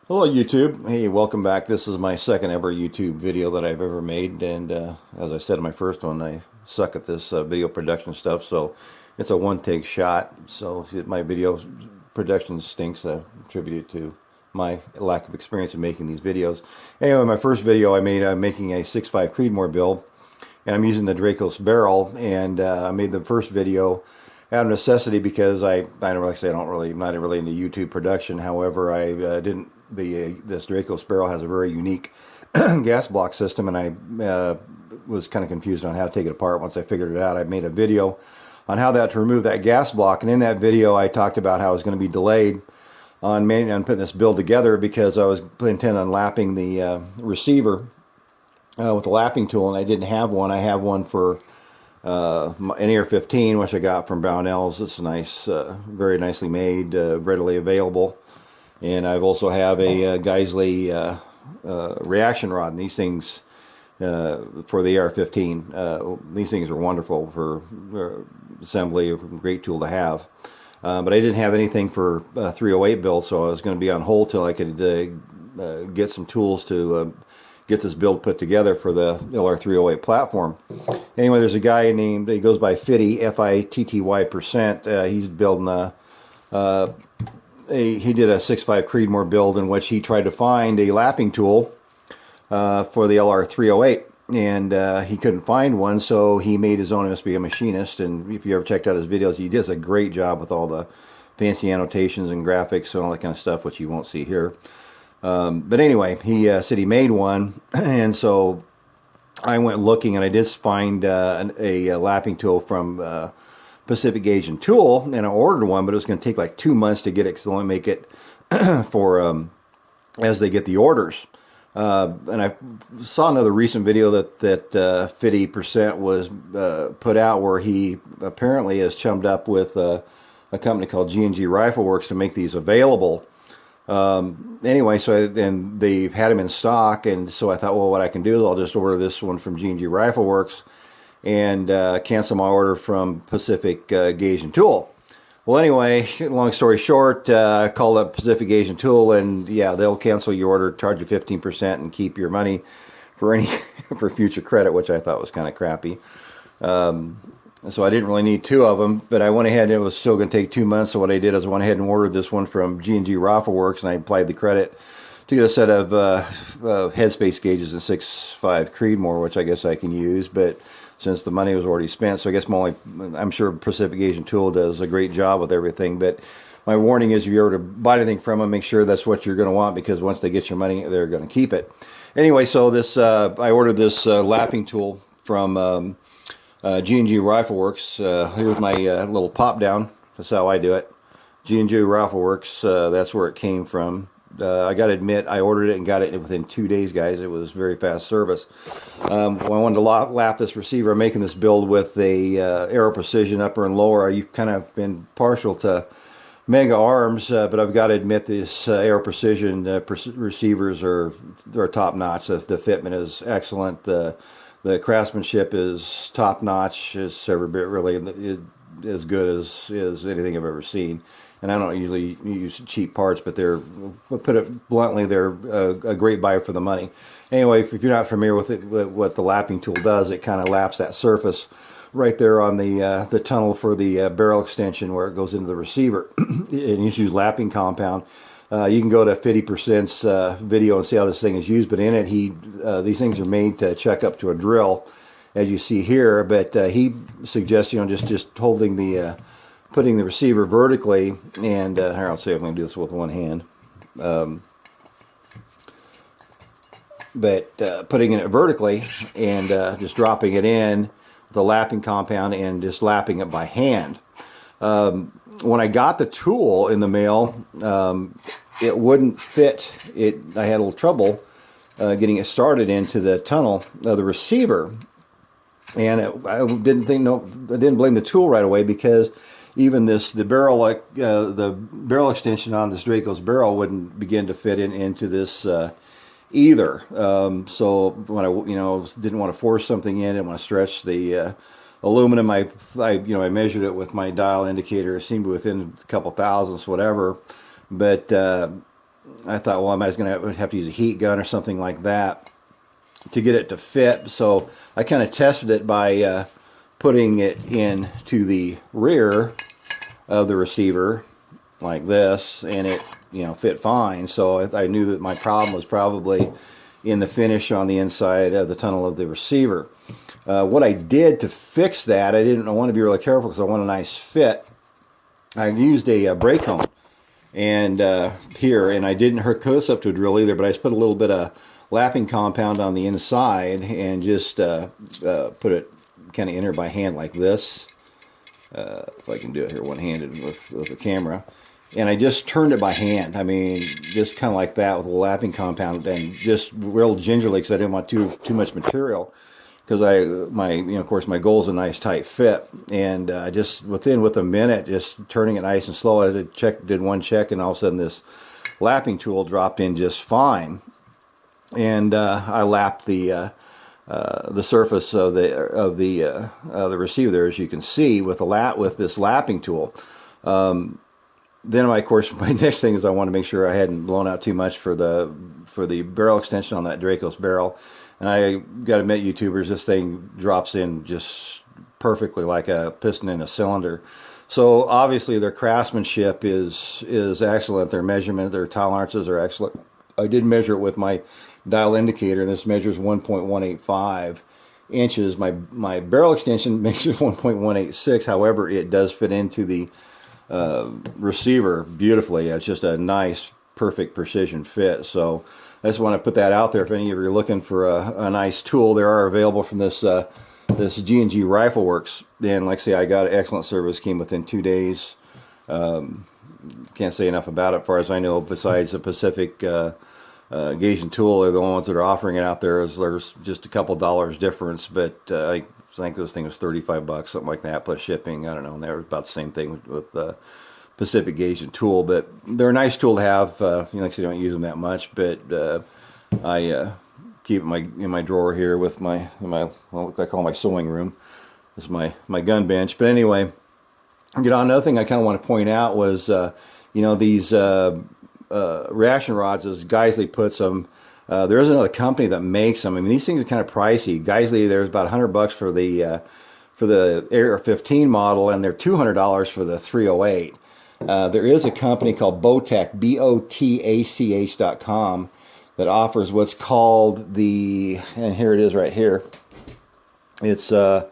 Hello YouTube. Hey, welcome back. This is my second ever YouTube video that I've ever made, and as I said in my first one, I suck at this video production stuff, so it's a one-take shot. So if my video production stinks, I attribute it to my lack of experience in making these videos. Anyway, my first video I made, I'm making a 6.5 Creedmoor build, and I'm using the Dracos barrel, and I made the first video out of necessity because I don't really say I'm not really into YouTube production. However, I didn't this Dracos barrel has a very unique gas block system, and I was kind of confused on how to take it apart. Once I figured it out, I made a video on how to remove that gas block, and in that video I talked about how I was going to be delayed on putting this build together because I was intent on lapping the receiver with a lapping tool, and I didn't have one. I have one for an Air 15, which I got from Brownells. It's nice, very nicely made, readily available. And I've also have a Geisley reaction rod. And these things for the Air 15, these things are wonderful for assembly. A great tool to have. But I didn't have anything for 308 build, so I was going to be on hold till I could get some tools to get this build put together for the LR308 platform. Anyway, there's a guy named, he goes by Fitty, Fitty%. He's building he did a 6.5 Creedmoor build in which he tried to find a lapping tool for the LR308, and he couldn't find one, so he made his own. He must be a machinist, and if you ever checked out his videos, he does a great job with all the fancy annotations and graphics and all that kind of stuff, which you won't see here. But anyway, he said he made one, and so I went looking, and I did find a lapping tool from Pacific Gauge and Tool, and I ordered one, but it was going to take like 2 months to get it because they only make it for as they get the orders. And I saw another recent video that 50% was put out where he apparently has chummed up with a company called G&G Rifle Works to make these available. Anyway, so then they've had them in stock, and so I thought, well, what I can do is I'll just order this one from G&G Rifle Works and cancel my order from Pacific Gauge and Tool. Well, anyway, long story short, I called up Pacific Gauge and Tool, and yeah, they'll cancel your order, charge you 15%, and keep your money for any for future credit, which I thought was kind of crappy. So I didn't really need two of them, but I went ahead, and it was still going to take 2 months. So what I did is I went ahead and ordered this one from G&G Rifle Works, and I applied the credit to get a set of headspace gauges and 6.5 Creedmoor, which I guess I can use, but since the money was already spent, so I guess I'm sure Pacific Gauge and Tool does a great job with everything, but my warning is if you're ever to buy anything from them, make sure that's what you're going to want, because once they get your money, they're going to keep it. Anyway, so this I ordered this lapping tool from G&G Rifle Works. Here's my little pop down. That's how I do it. G&G Rifle Works, that's where it came from. I got to admit, I ordered it and got it within 2 days, guys. It was very fast service. When I wanted to lap this receiver, I'm making this build with a Aero Precision upper and lower. You've kind of been partial to Mega Arms, but I've got to admit this Aero Precision receivers are top notch. The fitment is excellent. The craftsmanship is top notch. It's every bit really as good as anything I've ever seen. And I don't usually use cheap parts, but put it bluntly, they're a great buy for the money. Anyway, if you're not familiar with it, what the lapping tool does, it kind of laps that surface right there on the tunnel for the barrel extension where it goes into the receiver. And you use lapping compound. You can go to 50%'s video and see how this thing is used, but in it, these things are made to check up to a drill, as you see here. But he suggests, just holding putting the receiver vertically, and here, I'll see if I can do this with one hand. But putting it vertically and just dropping it in with the lapping compound and just lapping it by hand. When I got the tool in the mail, it wouldn't fit. I had a little trouble getting it started into the tunnel of the receiver, and I didn't blame the tool right away, because even the barrel extension on this Dracos barrel wouldn't begin to fit into this either. So when I didn't want to force something in, I didn't want to stretch the aluminum. I measured it with my dial indicator. It seemed to be within a couple thousandths, whatever. But I thought, well, I was going to have to use a heat gun or something like that to get it to fit. So I kind of tested it by putting it into the rear of the receiver like this, and it, fit fine. So I knew that my problem was probably in the finish on the inside of the tunnel of the receiver. What I did to fix that, I want to be really careful because I want a nice fit. I used a brake cone and here, and I didn't hook this up to a drill either, but I just put a little bit of lapping compound on the inside and just put it kind of in there by hand like this. If I can do it here one-handed with the camera. And I just turned it by hand. I mean, just kind of like that with a lapping compound, and just real gingerly because I didn't want too much material. Because of course, my goal is a nice tight fit, and just with a minute, just turning it nice and slow, I did one check, and all of a sudden this lapping tool dropped in just fine, and I lapped the surface of the receiver there, as you can see, with this lapping tool. Then, of course, my next thing is I want to make sure I hadn't blown out too much for the barrel extension on that Draco's barrel. And I got to admit, YouTubers, this thing drops in just perfectly like a piston in a cylinder. So obviously their craftsmanship is excellent. Their measurement, their tolerances are excellent. I did measure it with my dial indicator, and this measures 1.185 inches. My barrel extension measures 1.186. However, it does fit into the receiver beautifully. It's just a nice, perfect precision fit. So I just want to put that out there. If any of you are looking for a nice tool, there are available from this G&G Rifle Works. And like I say, I got excellent service. Came within 2 days. Can't say enough about it. As far as I know, besides the Pacific gauge and tool, they're the ones that are offering it out there. There's just a couple dollars difference, but I think this thing was $35, something like that, plus shipping. I don't know. And that was about the same thing with Pacific gauge and tool, but they're a nice tool to have. Like I said, I don't use them that much, but I keep it in my drawer here with what I call my sewing room. This is my gun bench. But anyway, another thing I kind of want to point out was these reaction rods, as Geisley puts them. There is another company that makes them. I mean, these things are kind of pricey. Geisley, there's about $100 for the AR-15 model, and they're $200 for the 308. There is a company called Botach, BOTACH.com, that offers what's called and here it is right here. It's the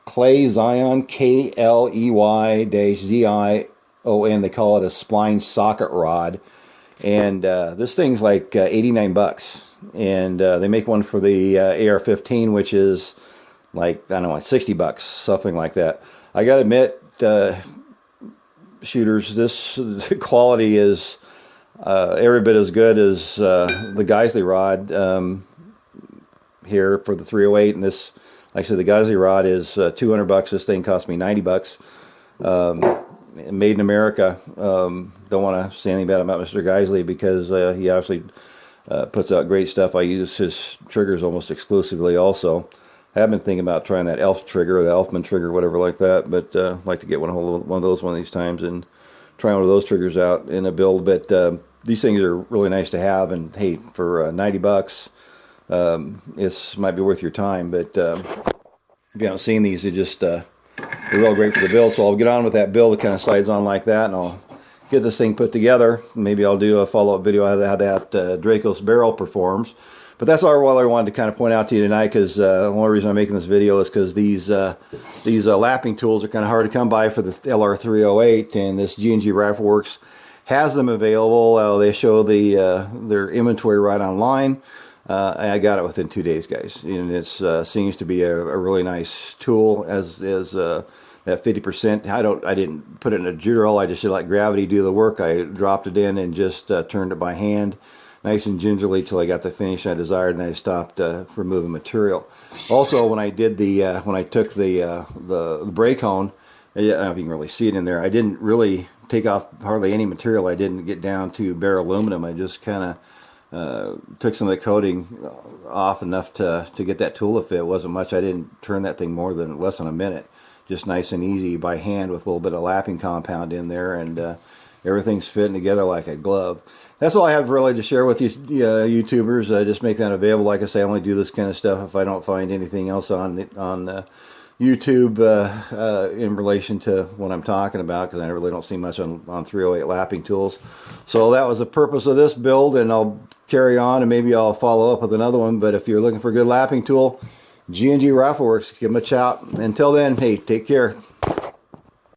Clay Zion, KLEY-ZION. They call it a spline socket rod. And this thing's like $89, and they make one for the AR-15, which is like, I don't know, $60, something like that. I gotta admit, shooters, the quality is every bit as good as the Geisley rod here for the 308, and this, like I said, the Geisley rod is $200. This thing cost me $90. Made in America. Don't want to say anything bad about Mr. Geisley because he obviously puts out great stuff. I use his triggers almost exclusively also. I have been thinking about trying that Elf trigger, or the Elfman trigger, whatever like that, but I'd like to get one of those one of these times and try one of those triggers out in a build. But these things are really nice to have, and hey, for $90, it might be worth your time. But if you haven't seen these, they're real great for the build. So I'll get on with that build. It kind of slides on like that, and I'll get this thing put together. Maybe I'll do a follow-up video on how that Draco's barrel performs. But that's all I wanted to kind of point out to you tonight, because the only reason I'm making this video is because these lapping tools are kind of hard to come by for the LR308, and this G&G Rifle Works has them available. They show their inventory right online. I got it within 2 days, guys, and it seems to be a really nice tool. As that 50%, I didn't put it in a drill. I just let gravity do the work. I dropped it in and just turned it by hand, nice and gingerly, till I got the finish I desired, and then I stopped removing material. Also, when I took the brake hone, I don't know if you can really see it in there, I didn't really take off hardly any material. I didn't get down to bare aluminum. I just kind of took some of the coating off enough to get that tool to fit. It wasn't much. I didn't turn that thing less than a minute. Just nice and easy by hand with a little bit of lapping compound in there, and Everything's fitting together like a glove. That's all I have really to share with you YouTubers. Just make that available. Like I say, I only do this kind of stuff if I don't find anything else on YouTube in relation to what I'm talking about, because I really don't see much on 308 lapping tools. So that was the purpose of this build, and I'll carry on, and maybe I'll follow up with another one. But if you're looking for a good lapping tool, G&G Rifle Works, give them a shout. Until then, hey, take care.